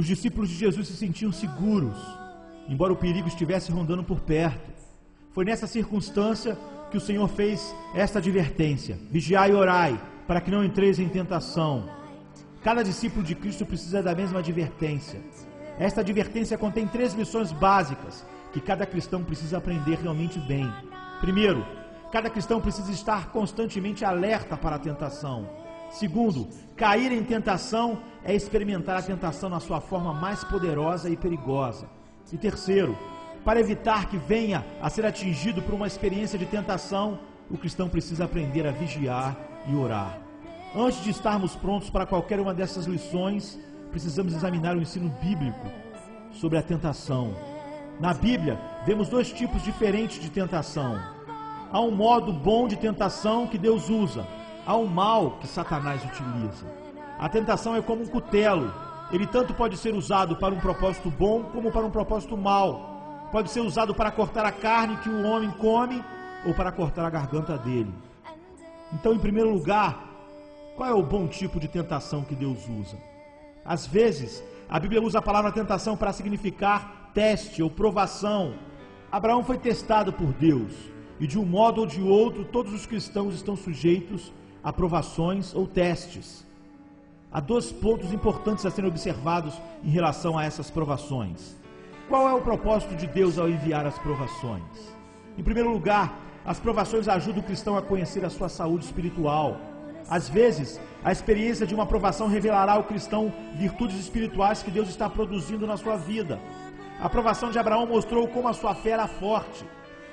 Os discípulos de Jesus se sentiam seguros, embora o perigo estivesse rondando por perto. Foi nessa circunstância que o Senhor fez esta advertência: vigiai e orai, para que não entreis em tentação. Cada discípulo de Cristo precisa da mesma advertência. Esta advertência contém 3 lições básicas que cada cristão precisa aprender realmente bem. Primeiro, cada cristão precisa estar constantemente alerta para a tentação. Segundo, cair em tentação é experimentar a tentação na sua forma mais poderosa e perigosa. E terceiro, para evitar que venha a ser atingido por uma experiência de tentação, o cristão precisa aprender a vigiar e orar. Antes de estarmos prontos para qualquer uma dessas lições, precisamos examinar o ensino bíblico sobre a tentação. Na Bíblia, vemos 2 tipos diferentes de tentação. Há um modo bom de tentação que Deus usa, há um mal que Satanás utiliza. A tentação é como um cutelo. Ele tanto pode ser usado para um propósito bom como para um propósito mau. Pode ser usado para cortar a carne que o homem come ou para cortar a garganta dele. Então, em primeiro lugar, qual é o bom tipo de tentação que Deus usa? Às vezes, a Bíblia usa a palavra tentação para significar teste ou provação. Abraão foi testado por Deus, e de um modo ou de outro, todos os cristãos estão sujeitos a provações ou testes. Há 2 pontos importantes a serem observados em relação a essas provações. Qual é o propósito de Deus ao enviar as provações? Em primeiro lugar, as provações ajudam o cristão a conhecer a sua saúde espiritual. Às vezes, a experiência de uma provação revelará ao cristão virtudes espirituais que Deus está produzindo na sua vida. A provação de Abraão mostrou como a sua fé era forte.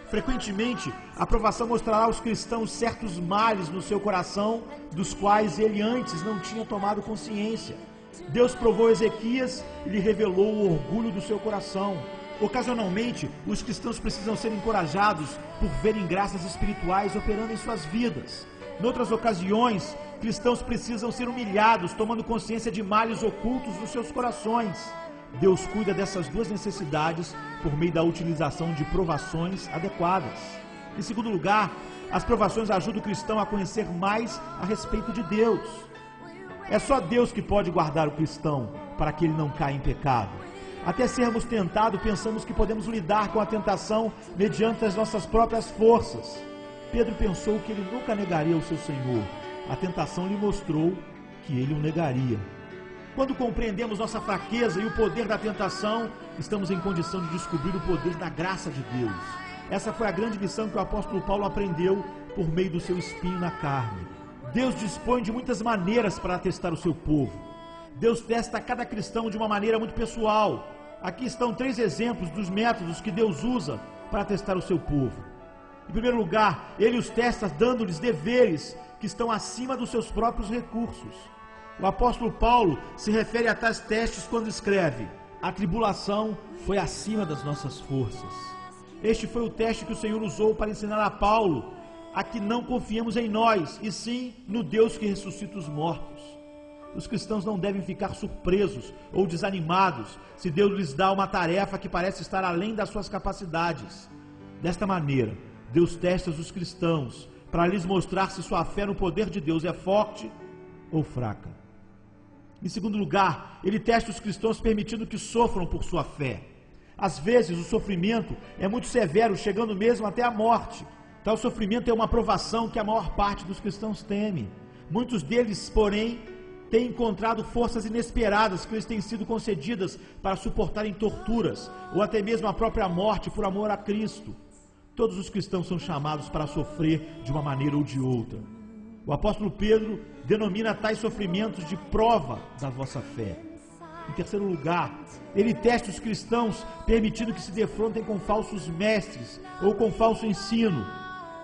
Frequentemente, a provação mostrará aos cristãos certos males no seu coração, dos quais ele antes não tinha tomado consciência. Deus provou Ezequias e lhe revelou o orgulho do seu coração. Ocasionalmente, os cristãos precisam ser encorajados por verem graças espirituais operando em suas vidas. Em outras ocasiões, cristãos precisam ser humilhados, tomando consciência de males ocultos nos seus corações. Deus cuida dessas 2 necessidades por meio da utilização de provações adequadas. Em segundo lugar, as provações ajudam o cristão a conhecer mais a respeito de Deus. É só Deus que pode guardar o cristão para que ele não caia em pecado. Até sermos tentados, pensamos que podemos lidar com a tentação mediante as nossas próprias forças. Pedro pensou que ele nunca negaria o seu Senhor. A tentação lhe mostrou que ele o negaria. Quando compreendemos nossa fraqueza e o poder da tentação, estamos em condição de descobrir o poder da graça de Deus. Essa foi a grande lição que o apóstolo Paulo aprendeu por meio do seu espinho na carne. Deus dispõe de muitas maneiras para testar o seu povo. Deus testa cada cristão de uma maneira muito pessoal. Aqui estão 3 exemplos dos métodos que Deus usa para testar o seu povo. Em primeiro lugar, Ele os testa dando-lhes deveres que estão acima dos seus próprios recursos. O apóstolo Paulo se refere a tais testes quando escreve: a tribulação foi acima das nossas forças. Este foi o teste que o Senhor usou para ensinar a Paulo a que não confiemos em nós, e sim no Deus que ressuscita os mortos. Os cristãos não devem ficar surpresos ou desanimados se Deus lhes dá uma tarefa que parece estar além das suas capacidades. Desta maneira, Deus testa os cristãos para lhes mostrar se sua fé no poder de Deus é forte ou fraca. Em segundo lugar, Ele testa os cristãos permitindo que sofram por sua fé. Às vezes, o sofrimento é muito severo, chegando mesmo até a morte. Tal sofrimento é uma provação que a maior parte dos cristãos teme. Muitos deles, porém, têm encontrado forças inesperadas que lhes têm sido concedidas para suportarem torturas, ou até mesmo a própria morte por amor a Cristo. Todos os cristãos são chamados para sofrer de uma maneira ou de outra. O apóstolo Pedro denomina tais sofrimentos de prova da vossa fé. Em terceiro lugar, ele testa os cristãos, permitindo que se defrontem com falsos mestres ou com falso ensino.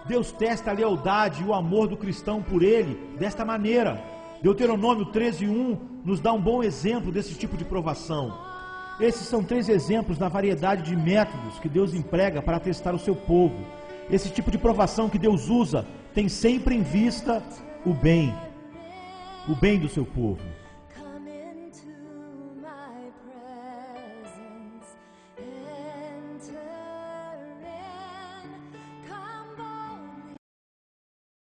Deus testa a lealdade e o amor do cristão por ele desta maneira. Deuteronômio 13:1 nos dá um bom exemplo desse tipo de provação. Esses são 3 exemplos da variedade de métodos que Deus emprega para testar o seu povo. Esse tipo de provação que Deus usa tem sempre em vista o bem do seu povo.